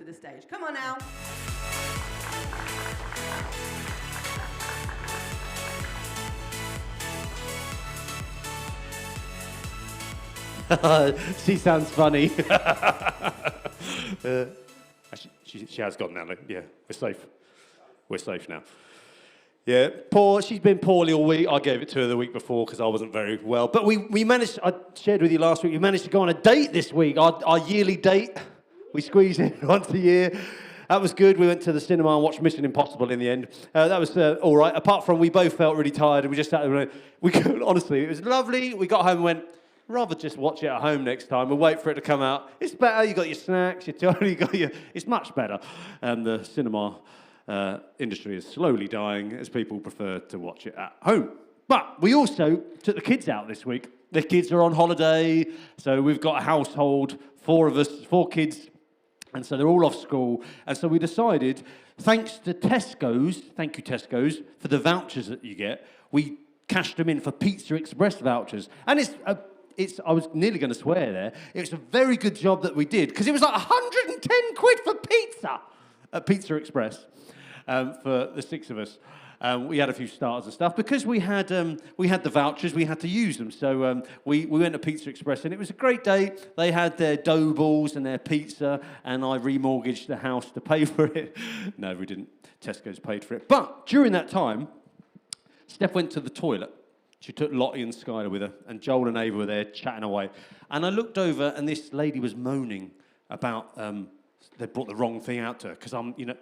the stage. Come on now. She sounds funny. She has gone now. Yeah, we're safe. We're safe now. Yeah, she's been poorly all week. I gave it to her the week before because I wasn't very well. But we managed, I shared with you last week, we managed to go on a date this week, our yearly date. We squeeze in once a year. That was good. We went to the cinema and watched Mission Impossible in the end. That was all right. Apart from we both felt really tired. And we just sat there. Honestly, it was lovely. We got home and went, rather just watch it at home next time and wait for it to come out. It's better. You got your snacks, it's much better. And the cinema industry is slowly dying as people prefer to watch it at home. But we also took the kids out this week. The kids are on holiday, so we've got a household, 4 of us, 4 kids, and so they're all off school. And so we decided, thanks to Tesco's, thank you Tesco's, for the vouchers that you get, we cashed them in for Pizza Express vouchers. And I was nearly going to swear there. It's a very good job that we did, because it was like 110 quid for pizza at Pizza Express for the 6 of us. We had a few starters and stuff. Because we had the vouchers, we had to use them. So we went to Pizza Express, and it was a great day. They had their dough balls and their pizza, and I remortgaged the house to pay for it. No, we didn't. Tesco's paid for it. But during that time, Steph went to the toilet. She took Lottie and Skylar with her, and Joel and Ava were there chatting away. And I looked over, and this lady was moaning about they brought the wrong thing out to her. Because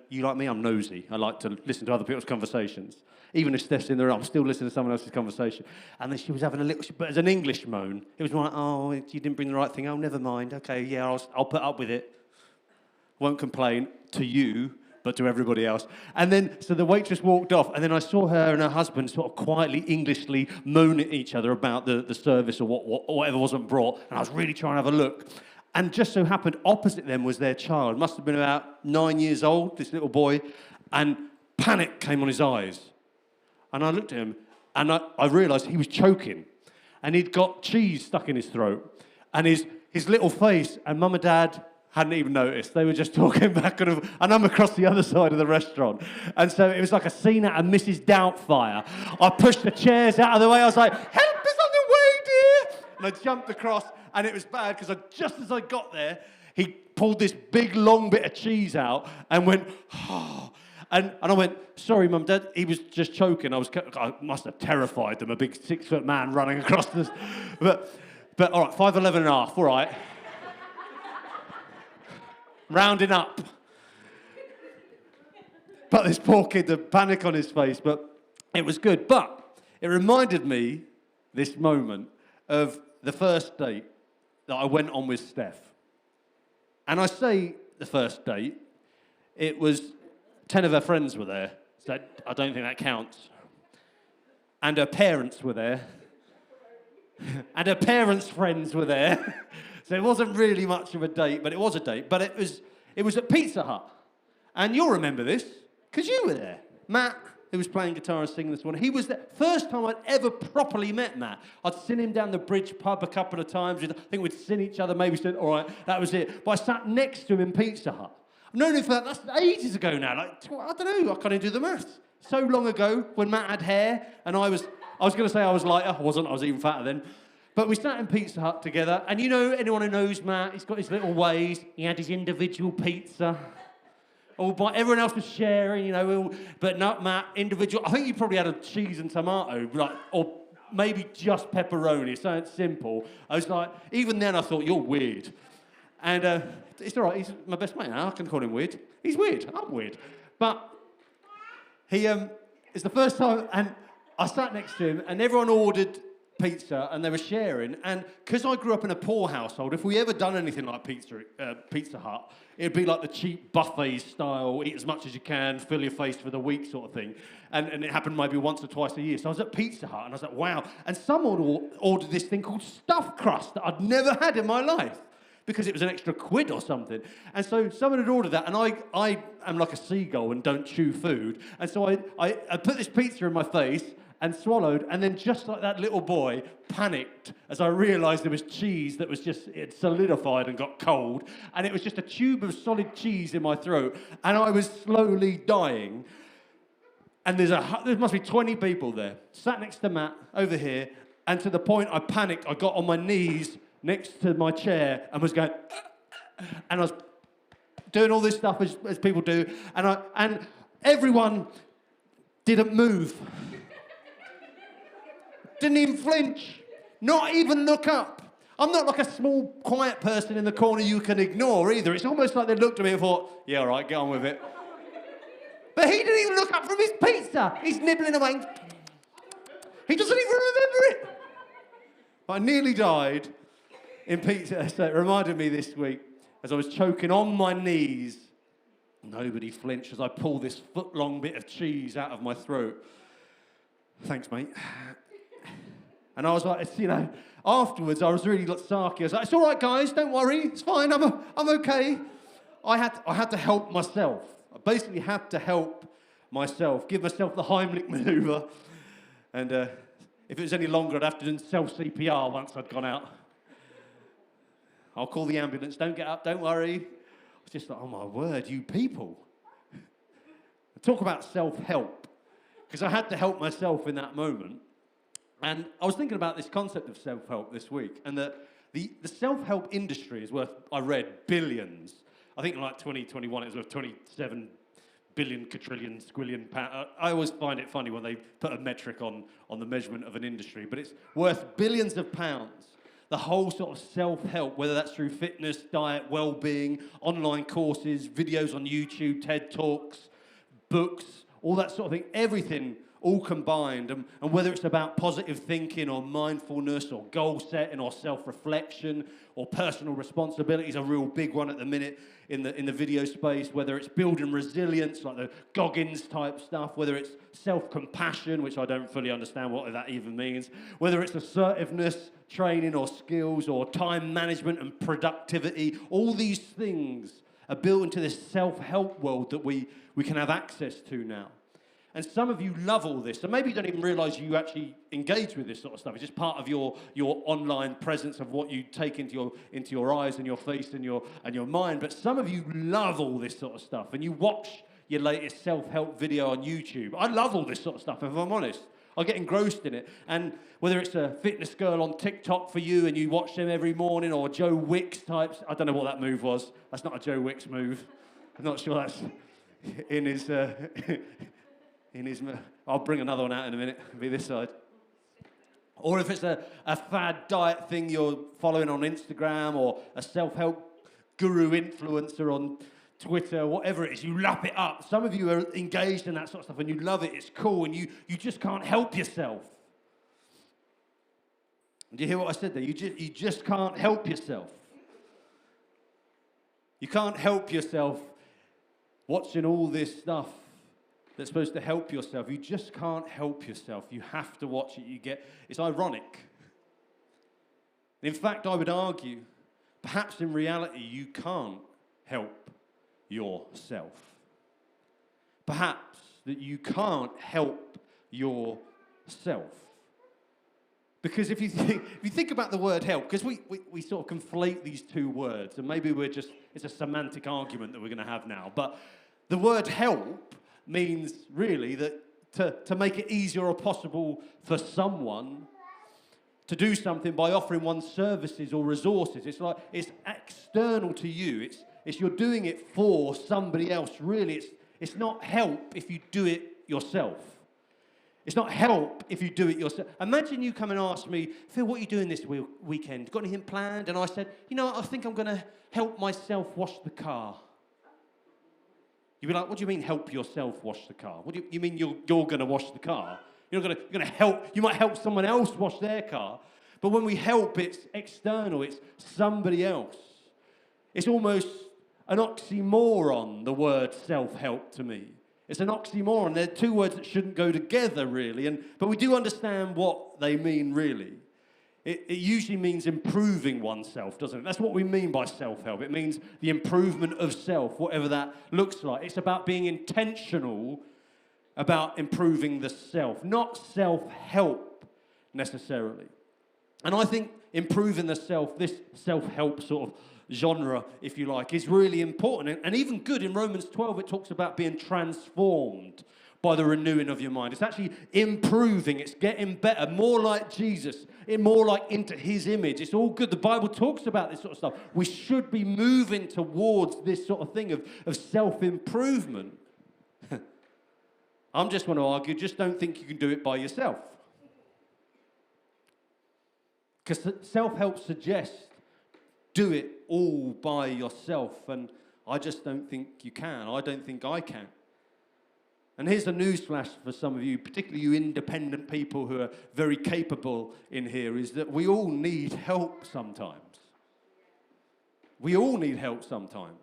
you like me, I'm nosy. I like to listen to other people's conversations. Even if Steph's in the room, I'm still listening to someone else's conversation. And then she was having but as an English moan. It was like, oh, you didn't bring the right thing. Oh, never mind. Okay, yeah, I'll put up with it. Won't complain to you, but to everybody else. And then, so the waitress walked off, and then I saw her and her husband sort of quietly, Englishly moan at each other about the service or whatever wasn't brought, and I was really trying to have a look. And just so happened, opposite them was their child. Must have been about 9 years old, this little boy, and panic came on his eyes. And I looked at him, and I realised he was choking, and he'd got cheese stuck in his throat, and his little face, and Mum and Dad hadn't even noticed. They were just talking back, and I'm across the other side of the restaurant. And so it was like a scene out of Mrs. Doubtfire. I pushed the chairs out of the way. I was like, help is on the way, dear. And I jumped across, and it was bad, because just as I got there, he pulled this big, long bit of cheese out and went, oh. And I went, sorry, Mum, Dad, he was just choking. I must have terrified them, a big 6-foot man running across this. But all right, 5'11 and a half, all right. Rounding up. But this poor kid, the panic on his face, but it was good. But it reminded me, this moment, of the first date that I went on with Steph. And I say the first date, it was 10 of her friends were there, so I don't think that counts. And her parents were there. And her parents' friends were there. So it wasn't really much of a date, but it was a date. But it was at Pizza Hut. And you'll remember this, because you were there. Matt, who was playing guitar and singing this morning, he was the first time I'd ever properly met Matt. I'd seen him down the Bridge pub a couple of times. I think we'd seen each other, maybe said, all right, that was it. But I sat next to him in Pizza Hut. I've known him for that's ages ago now. Like, I don't know, I can't even do the maths. So long ago, when Matt had hair, and I was going to say I was lighter. I wasn't, I was even fatter then. But we sat in Pizza Hut together, and anyone who knows Matt, he's got his little ways. He had his individual pizza. Everyone else was sharing, but not Matt, individual. I think you probably had a cheese and tomato, or maybe just pepperoni, something simple. I was like, even then I thought, you're weird. And it's all right, he's my best mate now, I can call him weird. He's weird, I'm weird. But it's the first time, and I sat next to him, and everyone ordered pizza, and they were sharing. And because I grew up in a poor household, if we ever done anything like Pizza Hut, it'd be like the cheap buffet style, eat as much as you can, fill your face for the week sort of thing. And it happened maybe once or twice a year. So I was at Pizza Hut, and I was like, wow. And someone ordered this thing called stuffed crust that I'd never had in my life, because it was an extra quid or something. And so someone had ordered that, and I am like a seagull and don't chew food. And so I put this pizza in my face, and swallowed, and then just like that little boy, panicked as I realised there was cheese that was just, it solidified and got cold, and it was just a tube of solid cheese in my throat, and I was slowly dying. And there must be 20 people there, sat next to Matt over here, and to the point I panicked, I got on my knees next to my chair and was going, and I was doing all this stuff as people do, and everyone didn't move. Didn't even flinch. Not even look up. I'm not like a small, quiet person in the corner you can ignore either. It's almost like they looked at me and thought, yeah, all right, get on with it. But he didn't even look up from his pizza. He's nibbling away. He doesn't even remember it. I nearly died in pizza. So it reminded me this week, as I was choking on my knees, nobody flinched as I pulled this foot-long bit of cheese out of my throat. Thanks, mate. And I was like, afterwards I was really sarky. I was like, it's all right, guys, don't worry, it's fine, I'm okay. I had to help myself. I basically had to help myself, give myself the Heimlich manoeuvre. And if it was any longer, I'd have to do self-CPR once I'd gone out. I'll call the ambulance, don't get up, don't worry. I was just like, oh my word, you people. Talk about self-help. Because I had to help myself in that moment. And I was thinking about this concept of self-help this week, and that the self-help industry is worth, I read, billions. I think in like 2021 it was worth 27 billion, quadrillion, squillion pounds. I always find it funny when they put a metric on the measurement of an industry, but it's worth billions of pounds. The whole sort of self-help, whether that's through fitness, diet, well-being, online courses, videos on YouTube, TED Talks, books, all that sort of thing, everything all combined, and whether it's about positive thinking or mindfulness or goal setting or self-reflection or personal responsibility is a real big one at the minute in the video space, whether it's building resilience, like the Goggins type stuff, whether it's self-compassion, which I don't fully understand what that even means, whether it's assertiveness, training or skills, or time management and productivity, all these things are built into this self-help world that we can have access to now. And some of you love all this, so maybe you don't even realise you actually engage with this sort of stuff. It's just part of your online presence of what you take into your eyes and your face and your mind. But some of you love all this sort of stuff, and you watch your latest self-help video on YouTube. I love all this sort of stuff, if I'm honest. I get engrossed in it. And whether it's a fitness girl on TikTok for you and you watch them every morning, or Joe Wicks types, I don't know what that move was. That's not a Joe Wicks move. I'm not sure that's in his... I'll bring another one out in a minute, be this side. Or if it's a fad diet thing you're following on Instagram, or a self-help guru influencer on Twitter, whatever it is, you lap it up. Some of you are engaged in that sort of stuff and you love it, it's cool, and you just can't help yourself. Do you hear what I said there? You just can't help yourself. You can't help yourself watching all this stuff that's supposed to help yourself. You just can't help yourself. You have to watch it. It's ironic. In fact, I would argue, perhaps in reality, you can't help yourself. Perhaps that you can't help yourself. Because if you think about the word help, because we sort of conflate these two words, and maybe it's a semantic argument that we're going to have now, but the word help means really that to make it easier or possible for someone to do something by offering one services or resources. It's like it's external to you. It's you're doing it for somebody else. Really, it's not help if you do it yourself. It's not help if you do it yourself. Imagine you come and ask me, Phil, what are you doing this weekend? Got anything planned? And I said, I think I'm going to help myself wash the car. You'd be like, what do you mean help yourself wash the car? What do you mean you're going to wash the car? You're going to help. You might help someone else wash their car. But when we help, it's external. It's somebody else. It's almost an oxymoron, the word self-help to me. It's an oxymoron. They're two words that shouldn't go together, really. But we do understand what they mean, really. It usually means improving oneself, doesn't it? That's what we mean by self-help. It means the improvement of self, whatever that looks like. It's about being intentional about improving the self, not self-help necessarily. And I think improving the self, this self-help sort of genre, if you like, is really important. And even good. In Romans 12, it talks about being transformed by the renewing of your mind. It's actually improving. It's getting better, more like Jesus, more like into his image. It's all good. The Bible talks about this sort of stuff. We should be moving towards this sort of thing of self-improvement. I'm just want to argue, just don't think you can do it by yourself. Because self-help suggests do it all by yourself, and I just don't think you can. I don't think I can. And here's a newsflash for some of you, particularly you independent people who are very capable in here, is that we all need help sometimes. We all need help sometimes.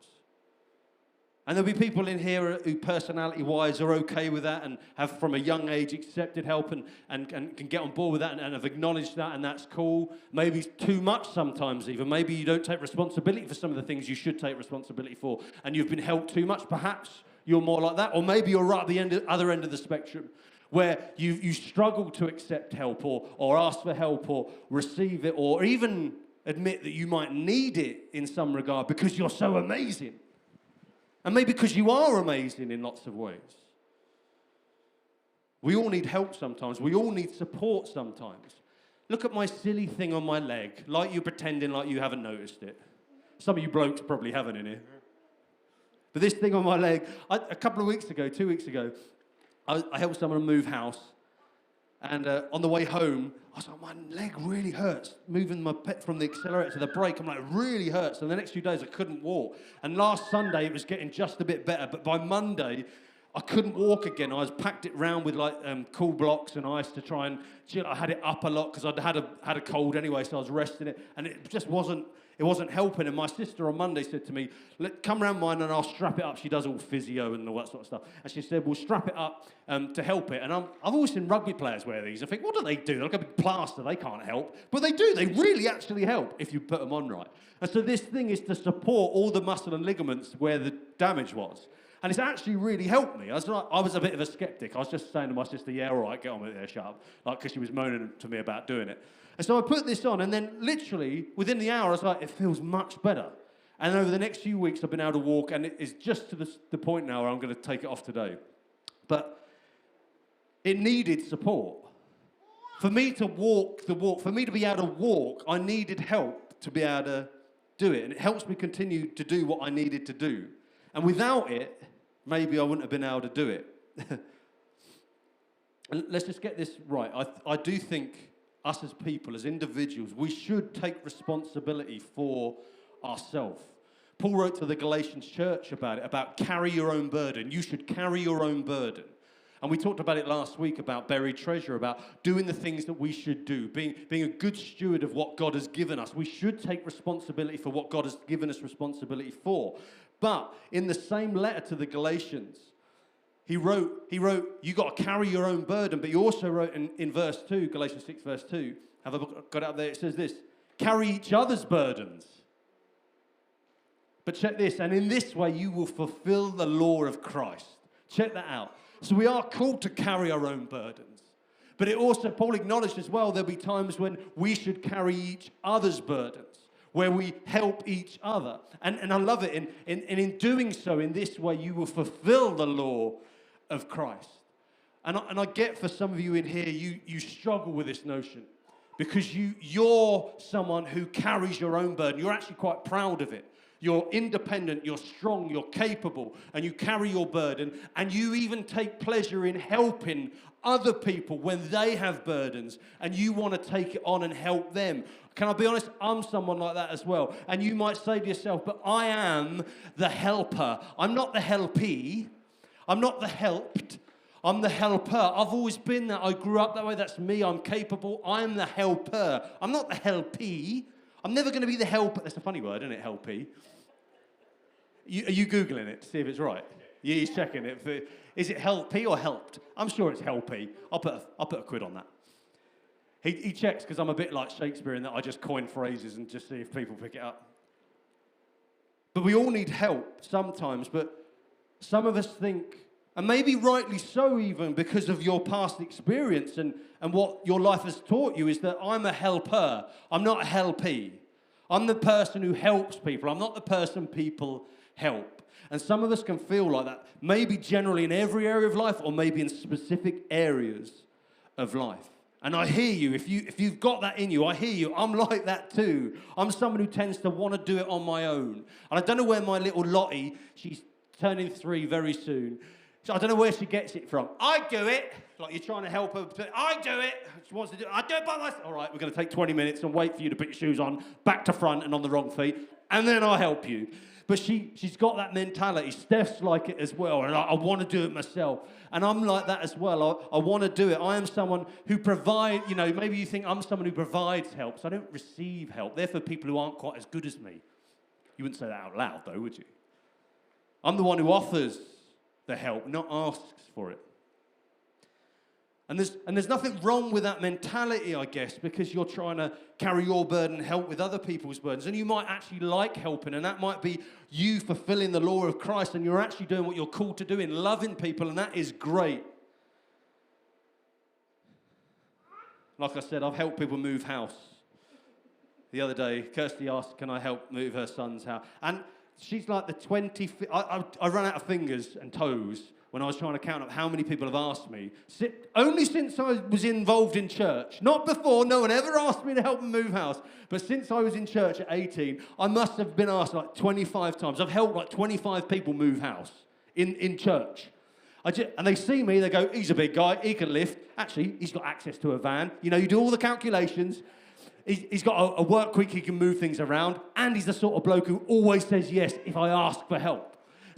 And there'll be people in here who personality-wise are okay with that and have from a young age accepted help and can get on board with that and have acknowledged that, and that's cool. Maybe too much sometimes even. Maybe you don't take responsibility for some of the things you should take responsibility for and you've been helped too much. Perhaps you're more like that. Or maybe you're right at the other end of the spectrum where you struggle to accept help or ask for help or receive it or even admit that you might need it in some regard because you're so amazing. And maybe because you are amazing in lots of ways. We all need help sometimes. We all need support sometimes. Look at my silly thing on my leg, like you're pretending like you haven't noticed it. Some of you blokes probably haven't in here. But this thing on my leg, a couple of weeks ago, 2 weeks ago, I helped someone move house. And on the way home, I was like, my leg really hurts. Moving my pet from the accelerator to the brake, I'm like, it really hurts. And the next few days, I couldn't walk. And last Sunday, it was getting just a bit better. But by Monday, I couldn't walk again. I was packed it round with like cool blocks and ice to try and chill. I had it up a lot because I'd had a cold anyway, so I was resting it. And it just wasn't helping. And my sister on Monday said to me, come round mine and I'll strap it up. She does all physio and all that sort of stuff. And she said, we'll strap it up to help it. And I've always seen rugby players wear these. I think, what do they do? They're like a big plaster. They can't help. But they do. They really actually help if you put them on right. And so this thing is to support all the muscle and ligaments where the damage was. And it's actually really helped me. I was a bit of a skeptic. I was just saying to my sister, yeah, all right, get on with it there, shut up. Like, because she was moaning to me about doing it. And so I put this on, and then literally, within the hour, I was like, it feels much better. And over the next few weeks, I've been able to walk, and it is just to the point now where I'm going to take it off today. But it needed support. For me to walk the walk, for me to be able to walk, I needed help to be able to do it. And it helps me continue to do what I needed to do. And without it, maybe I wouldn't have been able to do it. And let's just get this right. I do think us as people, as individuals, we should take responsibility for ourselves. Paul wrote to the Galatians church about it, about carry your own burden. You should carry your own burden. And we talked about it last week, about buried treasure, about doing the things that we should do, being a good steward of what God has given us. We should take responsibility for what God has given us responsibility for. But in the same letter to the Galatians, he wrote, you got to carry your own burden. But he also wrote in verse 2, Galatians 6, verse 2, have I got it up there? It says this, carry each other's burdens. But check this, and in this way you will fulfill the law of Christ. Check that out. So we are called to carry our own burdens. But it also, Paul acknowledged as well, there'll be times when we should carry each other's burdens, where we help each other. And I love it. And in doing so, in this way, you will fulfill the law of Christ. And I get for some of you in here, you struggle with this notion because you're someone who carries your own burden. You're actually quite proud of it. You're independent, you're strong, you're capable, and you carry your burden, and you even take pleasure in helping other people when they have burdens, and you want to take it on and help them. Can I be honest? I'm someone like that as well. And you might say to yourself, but I am the helper. I'm not the helpee. I'm not the helped. I'm the helper. I've always been that. I grew up that way. That's me. I'm capable. I'm the helper. I'm not the helpee. I'm never going to be the helper. That's a funny word, isn't it, helpee? Are you Googling it to see if it's right? Yeah, he's checking it. Is it helpee or helped? I'm sure it's helpee. I'll put a quid on that. He checks because I'm a bit like Shakespeare in that I just coin phrases and just see if people pick it up. But we all need help sometimes, but some of us think And maybe rightly so even because of your past experience and what your life has taught you is that I'm a helper. I'm not a helpee. I'm the person who helps people. I'm not the person people help. And some of us can feel like that, maybe generally in every area of life or maybe in specific areas of life. And I hear you. If you've got that in you, I hear you. I'm like that too. I'm someone who tends to want to do it on my own. And I don't know where my little Lottie, she's turning 3 very soon. So I don't know where she gets it from. I do it. Like you're trying to help her. I do it. She wants to do it. I do it by myself. All right, we're going to take 20 minutes and wait for you to put your shoes on, back to front and on the wrong feet. And then I'll help you. But she's got that mentality. Steph's like it as well. And I want to do it myself. And I'm like that as well. I want to do it. I am someone who provides, maybe you think I'm someone who provides help. So I don't receive help. They're for people who aren't quite as good as me. You wouldn't say that out loud, though, would you? I'm the one who offers the help, not asks for it. And there's nothing wrong with that mentality, I guess, because you're trying to carry your burden and help with other people's burdens. And you might actually like helping, and that might be you fulfilling the law of Christ, and you're actually doing what you're called to do in loving people, and that is great. Like I said, I've helped people move house. The other day, Kirsty asked, can I help move her son's house? And she's like the 25th. I ran out of fingers and toes when I was trying to count up how many people have asked me. Only since I was involved in church. Not before, no one ever asked me to help them move house. But since I was in church at 18, I must have been asked like 25 times. I've helped like 25 people move house in church. And they see me, they go, he's a big guy, he can lift. Actually, he's got access to a van. You do all the calculations. He's got a work week, he can move things around, and he's the sort of bloke who always says yes if I ask for help.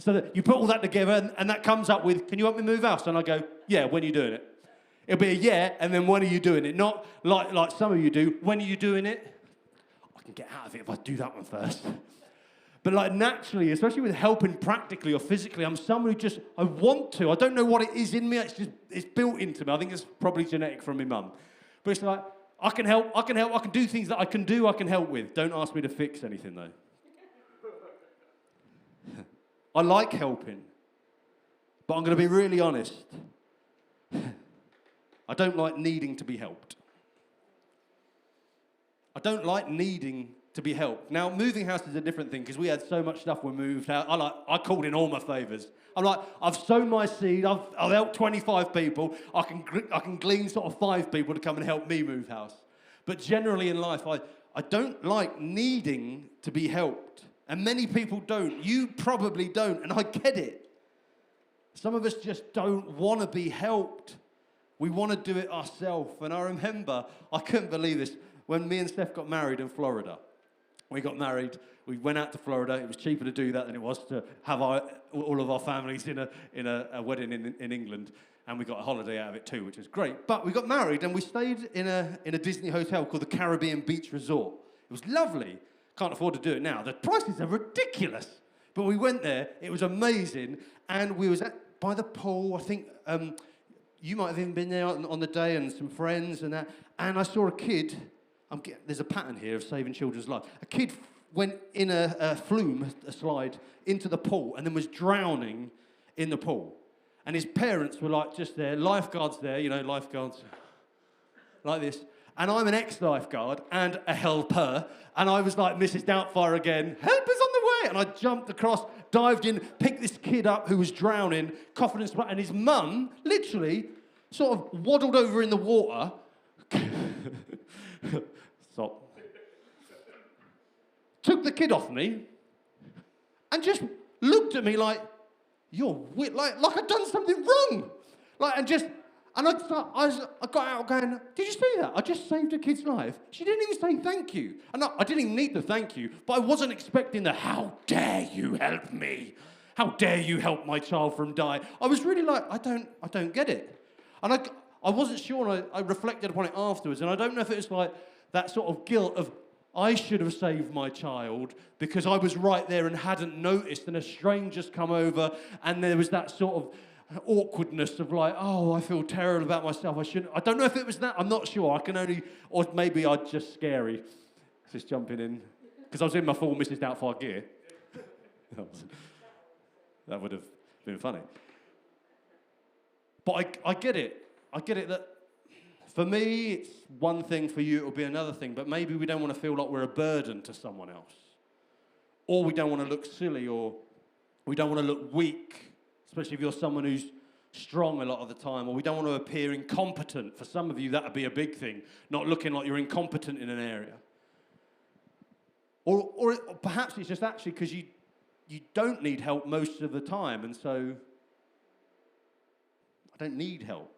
So that you put all that together, and that comes up with, can you help me move house? And I go, yeah, when are you doing it? It'll be a yeah, and then when are you doing it? Not like some of you do, when are you doing it? I can get out of it if I do that one first. But like naturally, especially with helping practically or physically, I'm someone who just, I want to. I don't know what it is in me, it's built into me. I think it's probably genetic from my mum. But it's like, I can help, I can do things that I can do, I can help with. Don't ask me to fix anything, though. I like helping, but I'm going to be really honest. I don't like needing to be helped. I don't like needing to be helped. Now, moving house is a different thing because we had so much stuff when we moved out. I called in all my favours. I'm like, I've sown my seed. I've helped 25 people. I can glean sort of 5 people to come and help me move house. But generally in life, I don't like needing to be helped. And many people don't. You probably don't, and I get it. Some of us just don't want to be helped. We want to do it ourselves. And I remember, I couldn't believe this, when me and Steph got married in Florida. We got married, we went out to Florida. It was cheaper to do that than it was to have all of our families in a wedding in England. And we got a holiday out of it too, which was great. But we got married and we stayed in a Disney hotel called the Caribbean Beach Resort. It was lovely. Can't afford to do it now. The prices are ridiculous. But we went there. It was amazing. And we was by the pool. I think you might have even been there on the day and some friends and that. And I saw a kid. There's a pattern here of saving children's lives. A kid went in a flume, a slide, into the pool and then was drowning in the pool. And his parents were like just there, lifeguards there, lifeguards like this. And I'm an ex-lifeguard and a helper. And I was like, Mrs. Doubtfire again, help is on the way. And I jumped across, dived in, picked this kid up who was drowning, coughing and spluttering. And his mum literally sort of waddled over in the water. Stop. Took the kid off me and just looked at me like, you're weird, like I'd done something wrong. And I got out going, did you see that? I just saved a kid's life. She didn't even say thank you. And I didn't even need the thank you, but I wasn't expecting the, how dare you help me? How dare you help my child from dying? I was really like, I don't get it. And I wasn't sure, and I reflected upon it afterwards, and I don't know if it was like that sort of guilt of, I should have saved my child because I was right there and hadn't noticed, and a stranger's come over, and there was that sort of awkwardness of like, oh, I feel terrible about myself. I don't know if it was that. I'm not sure. Or maybe I'm just scary. Just jumping in. Because I was in my full Mrs. Doubtfire gear. That would have been funny. But I get it. I get it that for me, it's one thing, for you, it'll be another thing, but maybe we don't want to feel like we're a burden to someone else. Or we don't want to look silly, or we don't want to look weak, especially if you're someone who's strong a lot of the time, or we don't want to appear incompetent. For some of you, that would be a big thing, not looking like you're incompetent in an area. Or perhaps it's just actually because you don't need help most of the time, and so I don't need help.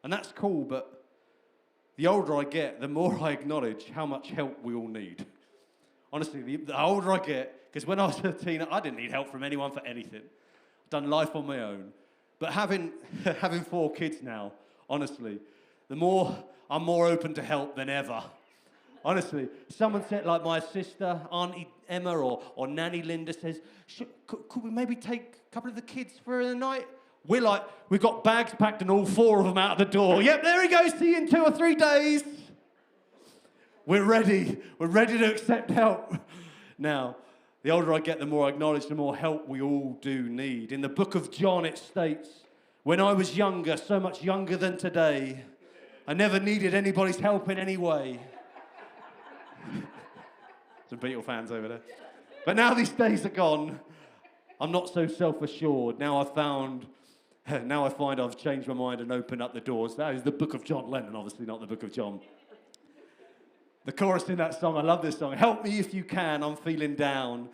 And that's cool, but the older I get, the more I acknowledge how much help we all need. Honestly, the older I get, because when I was a teen, I didn't need help from anyone for anything. I've done life on my own. But having 4 kids now, honestly, I'm more open to help than ever. Honestly, someone said, like my sister, Auntie Emma, or Nanny Linda says, could we maybe take a couple of the kids for the night? We're like, we've got bags packed and all 4 of them out of the door. Yep, there he goes, see you in 2 or 3 days. We're ready to accept help. Now, the older I get, the more I acknowledge the more help we all do need. In the book of John, it states, when I was younger, so much younger than today, I never needed anybody's help in any way. Some Beatle fans over there. But now these days are gone, I'm not so self-assured. Now I find I've changed my mind and opened up the doors. That is the book of John Lennon, obviously not the book of John. The chorus in that song, I love this song. Help me if you can, I'm feeling down.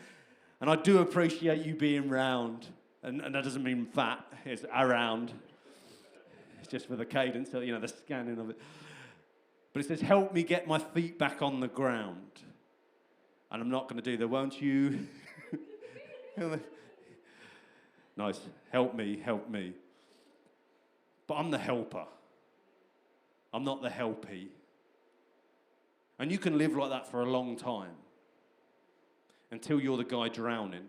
And I do appreciate you being round. And that doesn't mean fat, it's around. It's just for the cadence, so, the scanning of it. But it says, help me get my feet back on the ground. And I'm not going to do the won't you. Nice. Help me, help me. But I'm the helper. I'm not the helpee. And you can live like that for a long time until you're the guy drowning,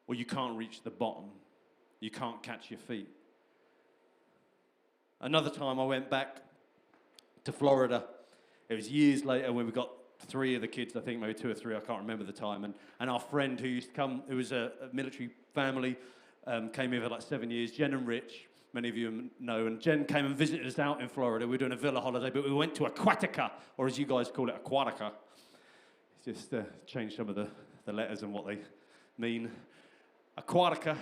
or you can't reach the bottom. You can't catch your feet. Another time I went back to Florida. It was years later when we got 3 of the kids, I think maybe 2 or 3, I can't remember the time. And our friend who used to come, who was a military family, came here for like 7 years, Jen and Rich, many of you know. And Jen came and visited us out in Florida. We were doing a villa holiday, but we went to Aquatica, or as you guys call it, Aquatica. Just change some of the letters and what they mean. Aquatica,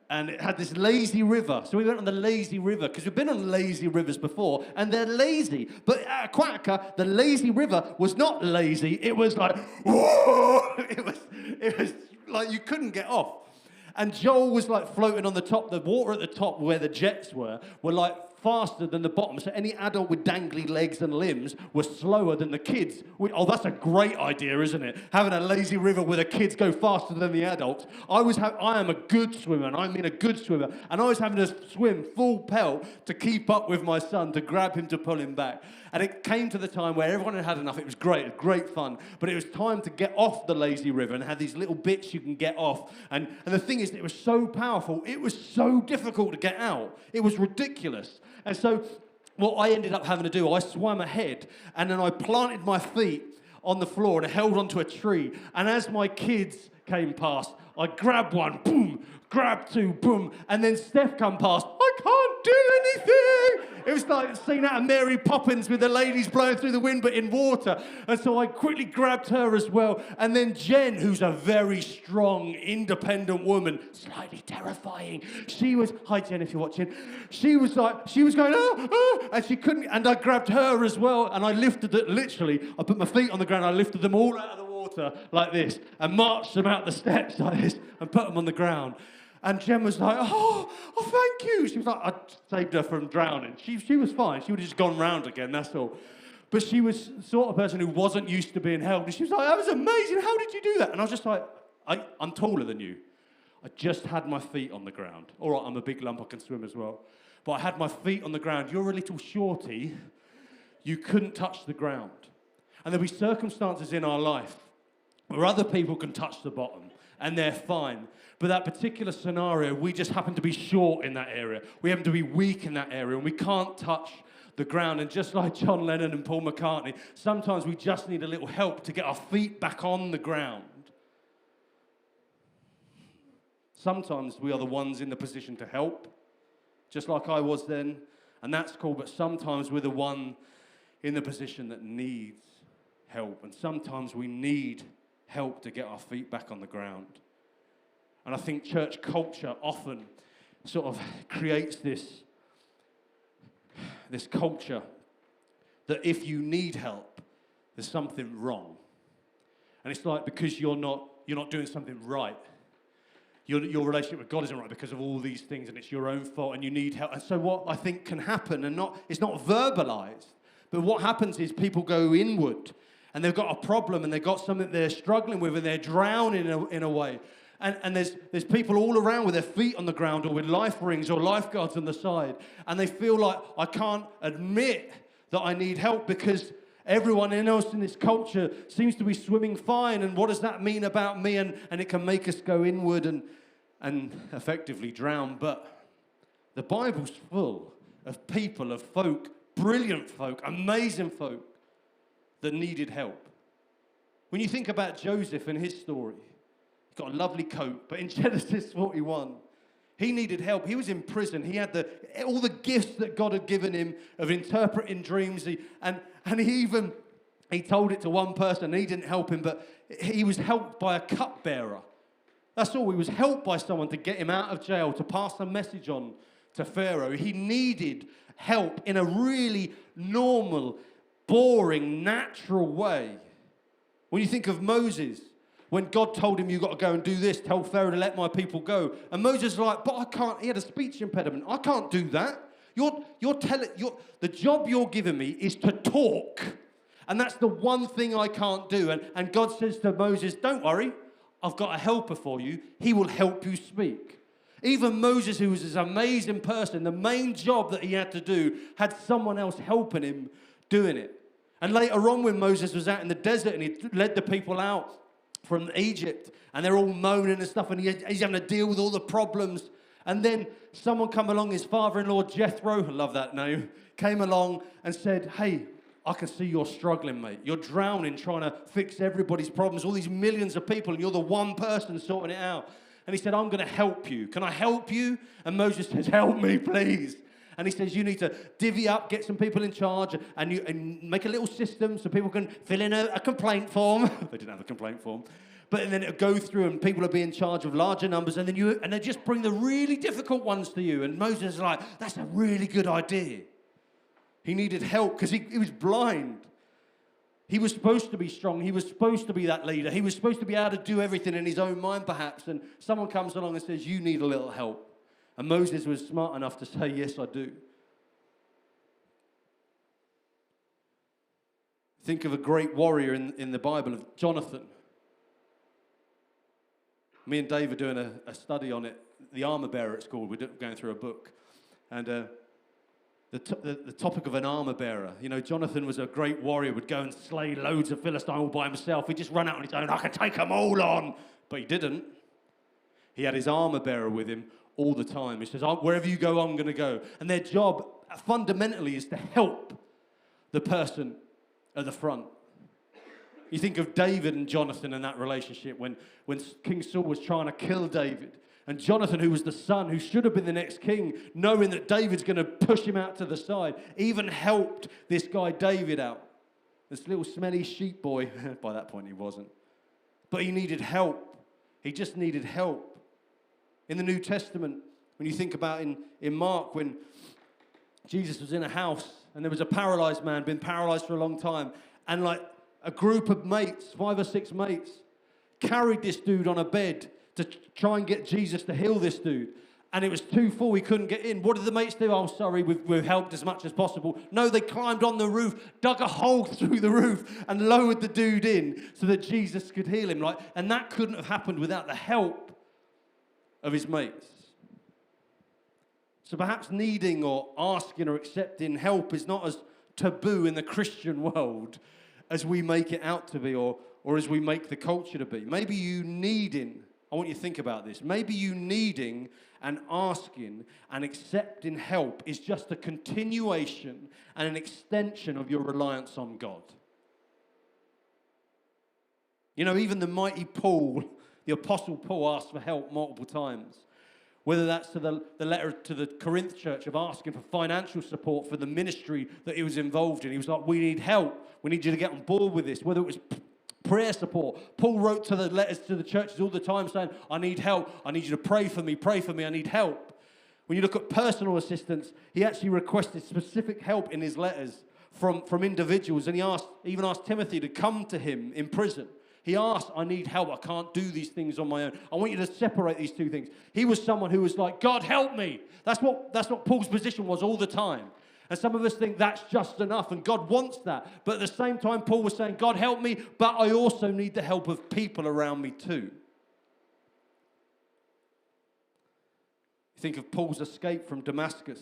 and it had this lazy river. So we went on the lazy river, because we've been on lazy rivers before, and they're lazy. But at Aquatica, the lazy river was not lazy. It was like, whoa! It was like you couldn't get off. And Joel was like floating on the top. The water at the top where the jets were like faster than the bottom. So any adult with dangly legs and limbs was slower than the kids. Oh, that's a great idea, isn't it? Having a lazy river where the kids go faster than the adults. I am a good swimmer, and I mean a good swimmer. And I was having to swim full pelt to keep up with my son, to grab him, to pull him back. And it came to the time where everyone had enough. It was great fun. But it was time to get off the lazy river and have these little bits you can get off. And the thing is, it was so powerful. It was so difficult to get out. It was ridiculous. And so what I ended up having to do, I swam ahead, and then I planted my feet on the floor and I held onto a tree. And as my kids came past, I grabbed one, boom, grabbed 2, boom, and then Steph come past. I can't do anything. It was like seeing out of Mary Poppins with the ladies blowing through the wind, but in water. And so I quickly grabbed her as well. And then Jen, who's a very strong, independent woman, slightly terrifying. She was, hi Jen, if you're watching. She was going, and she couldn't, and I grabbed her as well, and I lifted it, literally, I put my feet on the ground, I lifted them all out of the water like this, and marched them out the steps like this, and put them on the ground. And Jen was like, oh, thank you. She was like, I saved her from drowning. She was fine. She would have just gone round again, that's all. But she was the sort of person who wasn't used to being held. And she was like, that was amazing. How did you do that? And I was just like, I'm taller than you. I just had my feet on the ground. All right, I'm a big lump. I can swim as well. But I had my feet on the ground. You're a little shorty. You couldn't touch the ground. And there'll be circumstances in our life where other people can touch the bottom and they're fine. But that particular scenario, we just happen to be short in that area. We happen to be weak in that area, and we can't touch the ground. And just like John Lennon and Paul McCartney, sometimes we just need a little help to get our feet back on the ground. Sometimes we are the ones in the position to help, just like I was then, and that's cool, but sometimes we're the one in the position that needs help, and sometimes we need help to get our feet back on the ground. And I think church culture often sort of creates this culture that if you need help, there's something wrong. And it's like because you're not doing something right. Your relationship with God isn't right because of all these things, and it's your own fault, and you need help. And so what I think can happen, it's not verbalized, but what happens is people go inward, and they've got a problem, and they've got something they're struggling with, and they're drowning in a way. And there's people all around with their feet on the ground or with life rings or lifeguards on the side, and they feel like, I can't admit that I need help because everyone else in this culture seems to be swimming fine, and what does that mean about me? And it can make us go inward and effectively drown. But the Bible's full of people, of folk, brilliant folk, amazing folk that needed help. When you think about Joseph and his story, he's got a lovely coat, but in Genesis 41, he needed help. He was in prison. He had all the gifts that God had given him of interpreting dreams. And he told it to one person, and he didn't help him, but he was helped by a cupbearer. That's all. He was helped by someone to get him out of jail, to pass a message on to Pharaoh. He needed help in a really normal, boring, natural way. When you think of Moses, when God told him, you've got to go and do this, tell Pharaoh to let my people go. And Moses was like, but I can't. He had a speech impediment. I can't do that. The job you're giving me is to talk. And that's the one thing I can't do. And God says to Moses, don't worry. I've got a helper for you. He will help you speak. Even Moses, who was this amazing person, the main job that he had to do, had someone else helping him doing it. And later on, when Moses was out in the desert and he led the people out from Egypt, and they're all moaning and stuff, and he's having to deal with all the problems. And then someone come along, his father-in-law, Jethro, I love that name, came along and said, hey, I can see you're struggling, mate. You're drowning trying to fix everybody's problems, all these millions of people, and you're the one person sorting it out. And he said, I'm going to help you. Can I help you? And Moses says, help me, please. And he says, you need to divvy up, get some people in charge, and make a little system so people can fill in a complaint form. They didn't have a complaint form. But then it'll go through, and people will be in charge of larger numbers, and they just bring the really difficult ones to you. And Moses is like, that's a really good idea. He needed help because he was blind. He was supposed to be strong. He was supposed to be that leader. He was supposed to be able to do everything in his own mind, perhaps. And someone comes along and says, you need a little help. And Moses was smart enough to say, yes, I do. Think of a great warrior in the Bible, of Jonathan. Me and Dave are doing a study on it. The armor bearer, it's called. We're going through a book. And the topic of an armor bearer. You know, Jonathan was a great warrior, would go and slay loads of Philistines all by himself. He'd just run out on his own, I can take them all on. But he didn't. He had his armor bearer with him all the time. He says, wherever you go, I'm going to go. And their job fundamentally is to help the person at the front. You think of David and Jonathan in that relationship when King Saul was trying to kill David. And Jonathan, who was the son, who should have been the next king, knowing that David's going to push him out to the side, even helped this guy David out. This little smelly sheep boy. By that point, he wasn't. But he needed help. He just needed help. In the New Testament, when you think about in Mark, when Jesus was in a house and there was a paralyzed man, been paralyzed for a long time, and like a group of mates, 5 or 6 mates, carried this dude on a bed to try and get Jesus to heal this dude. And it was too full, he couldn't get in. What did the mates do? Oh, sorry, we've helped as much as possible. No, they climbed on the roof, dug a hole through the roof, and lowered the dude in so that Jesus could heal him. And that couldn't have happened without the help of his mates. So perhaps needing or asking or accepting help is not as taboo in the Christian world as we make it out to be, or as we make the culture to be. Maybe you needing, I want you to think about this, maybe you needing and asking and accepting help is just a continuation and an extension of your reliance on God. You know, even the mighty Paul, the Apostle Paul, asked for help multiple times. Whether that's to the letter to the Corinth church of asking for financial support for the ministry that he was involved in. He was like, we need help. We need you to get on board with this. Whether it was prayer support. Paul wrote to the letters to the churches all the time saying, I need help. I need you to pray for me, I need help. When you look at personal assistance, he actually requested specific help in his letters from individuals. And he even asked Timothy to come to him in prison. He asked, I need help. I can't do these things on my own. I want you to separate these two things. He was someone who was like, God, help me. That's what Paul's position was all the time. And some of us think that's just enough, and God wants that. But at the same time, Paul was saying, God, help me, but I also need the help of people around me too. You think of Paul's escape from Damascus,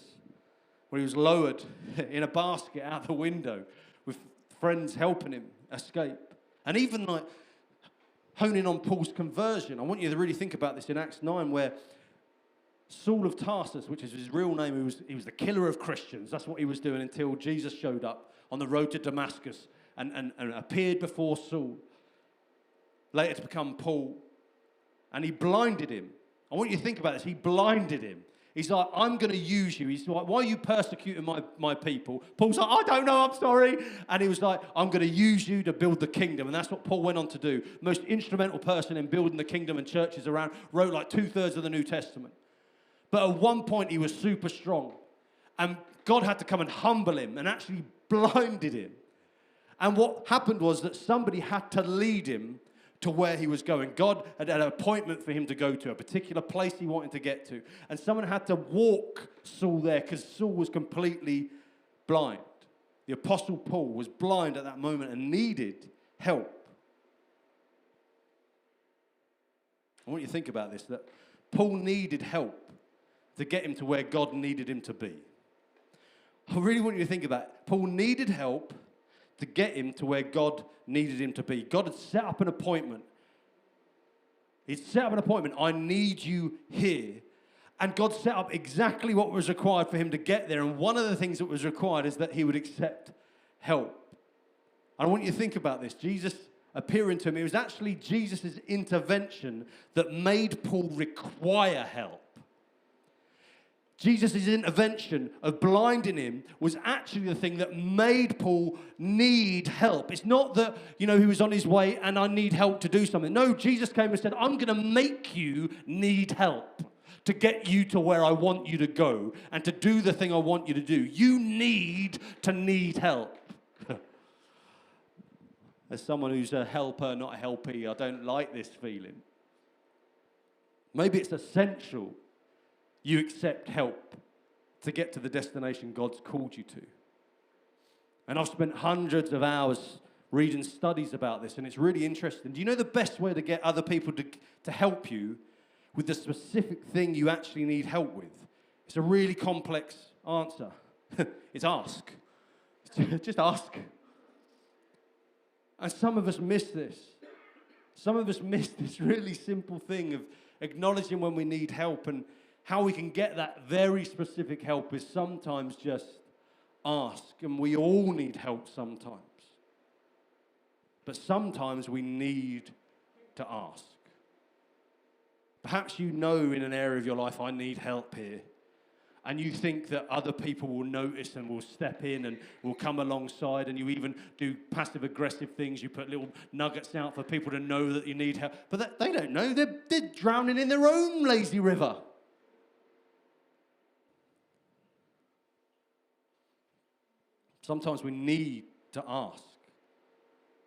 where he was lowered in a basket out the window with friends helping him escape. And even like honing on Paul's conversion, I want you to really think about this in Acts 9, where Saul of Tarsus, which is his real name, he was the killer of Christians. That's what he was doing until Jesus showed up on the road to Damascus and appeared before Saul, later to become Paul. And he blinded him. I want you to think about this. He blinded him. He's like, I'm going to use you. He's like, why are you persecuting my people? Paul's like, I don't know, I'm sorry. And he was like, I'm going to use you to build the kingdom. And that's what Paul went on to do. Most instrumental person in building the kingdom and churches around, wrote like 2/3 of the New Testament. But at one point, he was super strong. And God had to come and humble him and actually blinded him. And what happened was that somebody had to lead him to where he was going. God had an appointment for him to go to, a particular place he wanted to get to. And someone had to walk Saul there because Saul was completely blind. The Apostle Paul was blind at that moment and needed help. I want you to think about this, that Paul needed help to get him to where God needed him to be. I really want you to think about it. Paul needed help to get him to where God needed him to be. God had set up an appointment. He'd set up an appointment. I need you here. And God set up exactly what was required for him to get there. And one of the things that was required is that he would accept help. I want you to think about this. Jesus appearing to him, it was actually Jesus' intervention that made Paul require help. Jesus' intervention of blinding him was actually the thing that made Paul need help. It's not that, he was on his way and I need help to do something. No, Jesus came and said, I'm going to make you need help to get you to where I want you to go and to do the thing I want you to do. You need to need help. As someone who's a helper, not a helpee, I don't like this feeling. Maybe it's essential you accept help to get to the destination God's called you to. And I've spent hundreds of hours reading studies about this, and it's really interesting. Do you know the best way to get other people to help you with the specific thing you actually need help with? It's a really complex answer. It's ask. Just ask. And some of us miss this. Some of us miss this really simple thing of acknowledging when we need help, and how we can get that very specific help is sometimes just ask. And we all need help sometimes. But sometimes we need to ask. Perhaps in an area of your life, I need help here. And you think that other people will notice and will step in and will come alongside, and you even do passive-aggressive things. You put little nuggets out for people to know that you need help. But they don't know. They're drowning in their own lazy river. Sometimes we need to ask.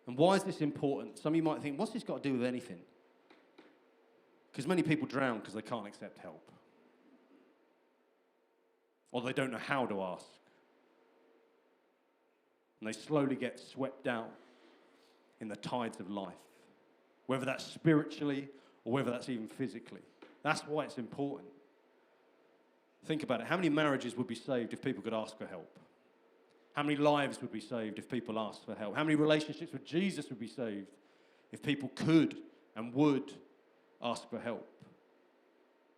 And why is this important? Some of you might think, what's this got to do with anything? Because many people drown because they can't accept help. Or they don't know how to ask. And they slowly get swept out in the tides of life. Whether that's spiritually or whether that's even physically. That's why it's important. Think about it. How many marriages would be saved if people could ask for help? How many lives would be saved if people asked for help? How many relationships with Jesus would be saved if people could and would ask for help?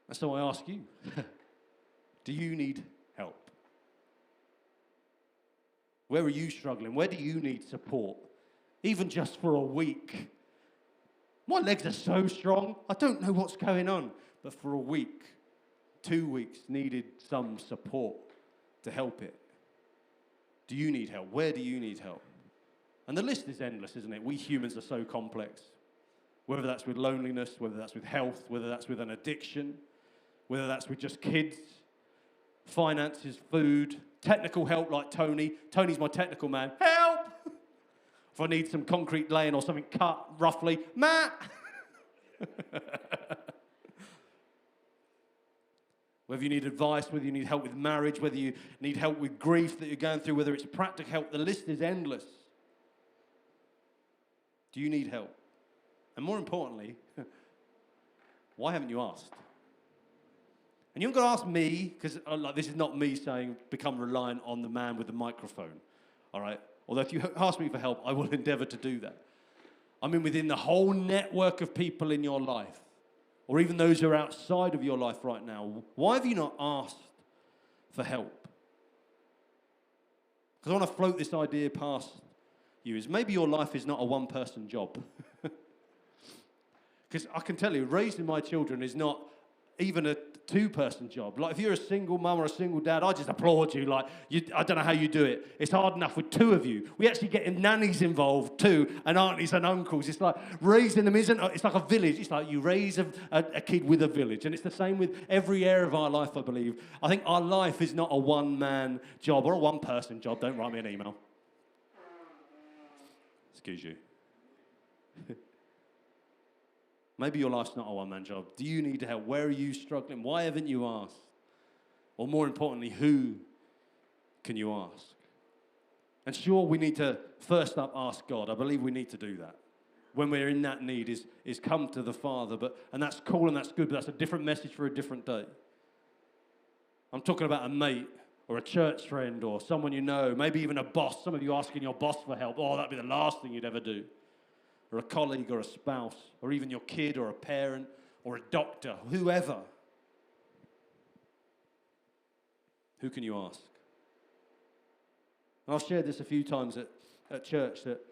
And so I ask you, do you need help? Where are you struggling? Where do you need support? Even just for a week. My legs are so strong, I don't know what's going on. But for a week, 2 weeks needed some support to help it. Do you need help? Where do you need help? And the list is endless, isn't it? We humans are so complex. Whether that's with loneliness, whether that's with health, whether that's with an addiction, whether that's with just kids, finances, food, technical help like Tony. Tony's my technical man. Help! If I need some concrete laying or something cut roughly, Matt! Whether you need advice, whether you need help with marriage, whether you need help with grief that you're going through, whether it's practical help, the list is endless. Do you need help? And more importantly, why haven't you asked? And you're not going to ask me, because this is not me saying become reliant on the man with the microphone, all right? Although if you ask me for help, I will endeavor to do that. I mean, within the whole network of people in your life, or even those who are outside of your life right now, why have you not asked for help? Because I want to float this idea past you, is maybe your life is not a one-person job. Because I can tell you, raising my children is not even a two-person job. Like, if you're a single mum or a single dad, I just applaud you. Like, I don't know how you do it. It's hard enough with two of you. We actually get nannies involved too, and aunties and uncles. It's like raising them it's like a village. It's like you raise a kid with a village. And it's the same with every area of our life, I believe. I think our life is not a one-man job or a one-person job. Don't write me an email. Excuse you. Maybe your life's not a one-man job. Do you need help? Where are you struggling? Why haven't you asked? Or more importantly, who can you ask? And sure, we need to first up ask God. I believe we need to do that. When we're in that need is come to the Father. And that's cool and that's good, but that's a different message for a different day. I'm talking about a mate or a church friend or someone you know, maybe even a boss. Some of you asking your boss for help. Oh, that'd be the last thing you'd ever do. Or a colleague or a spouse, or even your kid or a parent or a doctor, whoever. Who can you ask? And I've shared this a few times at church that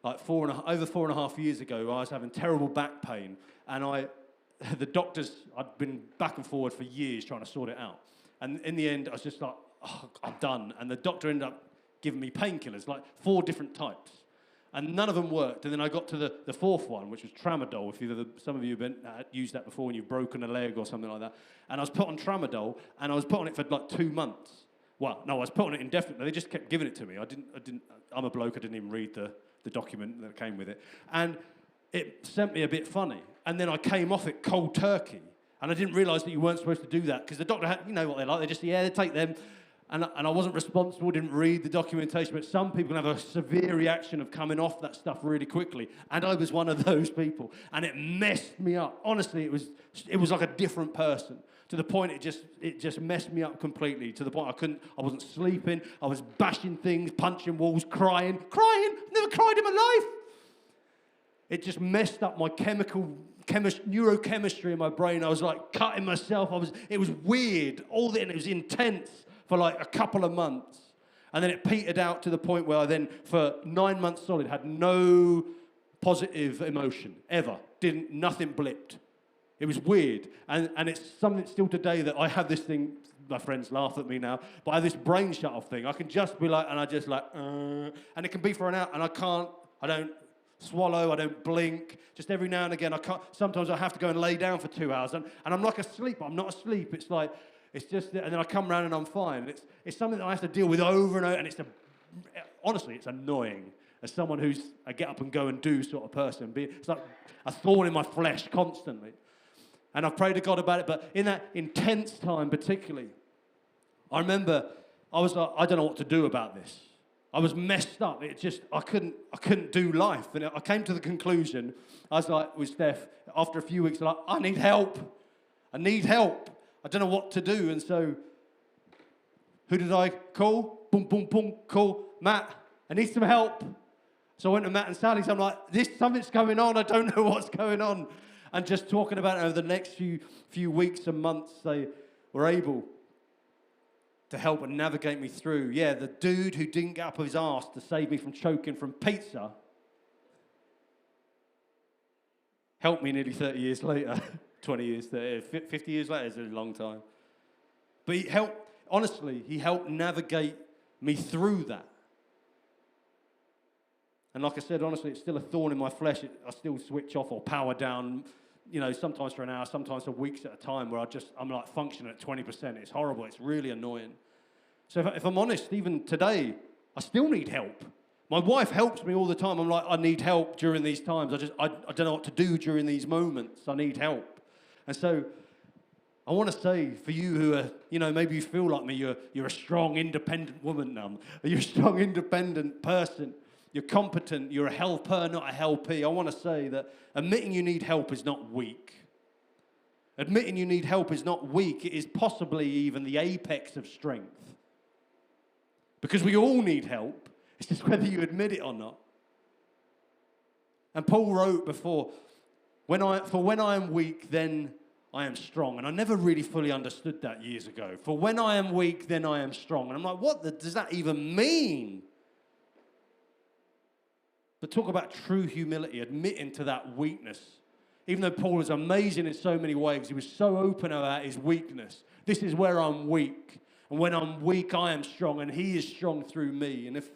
like over 4.5 years ago, I was having terrible back pain, and the doctors, I'd been back and forward for years trying to sort it out. And in the end, I was just like, oh, I'm done. And the doctor ended up giving me painkillers, like 4 different types. And none of them worked. And then I got to the fourth one, which was Tramadol. If some of you have used that before when you've broken a leg or something like that. And I was put on Tramadol, and I was put on it for like 2 months. Well, no, I was put on it indefinitely. They just kept giving it to me. I'm a bloke. I didn't even read the document that came with it. And it sent me a bit funny. And then I came off it cold turkey. And I didn't realise that you weren't supposed to do that. Because the doctor had, you know what they're like. They just, they take them. And I wasn't responsible, didn't read the documentation, but some people have a severe reaction of coming off that stuff really quickly. And I was one of those people. And it messed me up. Honestly, it was like a different person. To the point it just messed me up completely. To the point I wasn't sleeping, I was bashing things, punching walls, crying. Never cried in my life. It just messed up my neurochemistry in my brain. I was like cutting myself. It was weird. And it was intense for like a couple of months. And then it petered out to the point where I then, for 9 months solid, had no positive emotion, ever. Nothing blipped. It was weird. And it's something still today that I have this thing, my friends laugh at me now, but I have this brain shut-off thing. I can just be like, and I just like, and it can be for an hour, and I don't swallow, I don't blink. Just every now and again, sometimes I have to go and lay down for 2 hours, and I'm like asleep, but I'm not asleep. It's like, it's just, and then I come around and I'm fine. It's something that I have to deal with over and over, and honestly, it's annoying as someone who's a get up and go and do sort of person. It's like a thorn in my flesh constantly. And I've prayed to God about it, but in that intense time particularly, I remember I was like, I don't know what to do about this. I was messed up. I couldn't do life. And I came to the conclusion, I was like with Steph, after a few weeks, like, I need help. I need help. I don't know what to do. And so, who did I call? Boom, boom, boom, call Matt. I need some help. So I went to Matt and Sally. So I'm like, something's going on. I don't know what's going on. And just talking about it over the next few weeks and months, they were able to help and navigate me through. Yeah, the dude who didn't get up of his arse to save me from choking from pizza helped me nearly 30 years later 20 years, 30, 50 years later is a long time. But he helped navigate me through that. And like I said, honestly, it's still a thorn in my flesh. I still switch off or power down, sometimes for an hour, sometimes for weeks at a time where I'm like functioning at 20%. It's horrible. It's really annoying. So if I'm honest, even today, I still need help. My wife helps me all the time. I'm like, I need help during these times. I don't know what to do during these moments. I need help. And so I want to say for you who are, maybe you feel like me, you're a strong, independent woman now. You're a strong, independent person. You're competent. You're a helper, not a helpee. I want to say that admitting you need help is not weak. Admitting you need help is not weak. It is possibly even the apex of strength. Because we all need help. It's just whether you admit it or not. And Paul wrote before, when I am weak, then I am strong. And I never really fully understood that years ago. For when I am weak, then I am strong. And I'm like, what does that even mean? But talk about true humility, admitting to that weakness. Even though Paul was amazing in so many ways, he was so open about his weakness. This is where I'm weak. And when I'm weak, I am strong. And he is strong through me. And if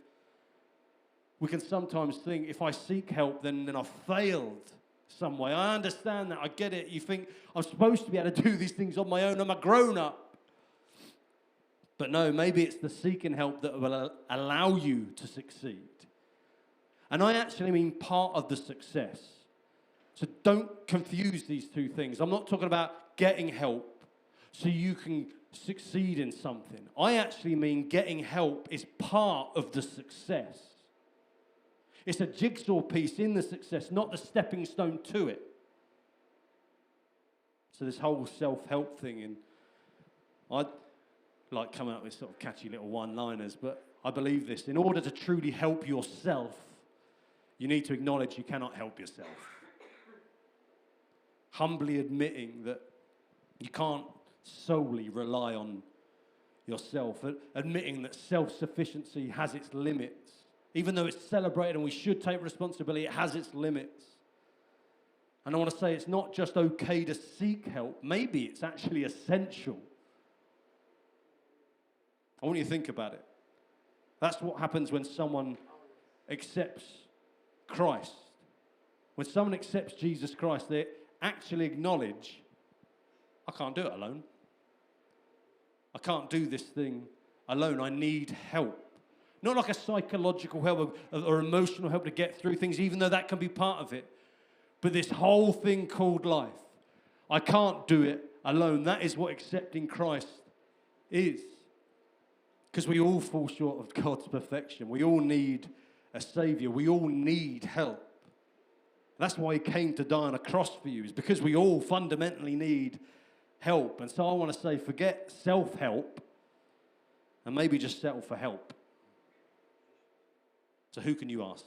we can sometimes think, if I seek help, then I've failed some way. I understand that. I get it. You think, I'm supposed to be able to do these things on my own. I'm a grown-up. But no, maybe it's the seeking help that will allow you to succeed. And I actually mean part of the success. So don't confuse these two things. I'm not talking about getting help so you can succeed in something. I actually mean getting help is part of the success. It's a jigsaw piece in the success, not the stepping stone to it. So this whole self-help thing, and I like coming up with sort of catchy little one-liners, but I believe this. In order to truly help yourself, you need to acknowledge you cannot help yourself. Humbly admitting that you can't solely rely on yourself. Admitting that self-sufficiency has its limits. Even though it's celebrated and we should take responsibility, it has its limits. And I want to say it's not just okay to seek help. Maybe it's actually essential. I want you to think about it. That's what happens when someone accepts Christ. When someone accepts Jesus Christ, they actually acknowledge, I can't do it alone. I can't do this thing alone. I need help. Not like a psychological help or emotional help to get through things, even though that can be part of it. But this whole thing called life, I can't do it alone. That is what accepting Christ is. Because we all fall short of God's perfection. We all need a Savior. We all need help. That's why He came to die on a cross for you, is because we all fundamentally need help. And so I want to say, forget self-help and maybe just settle for help. So who can you ask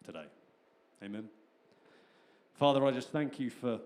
today? Amen. Father, I just thank you for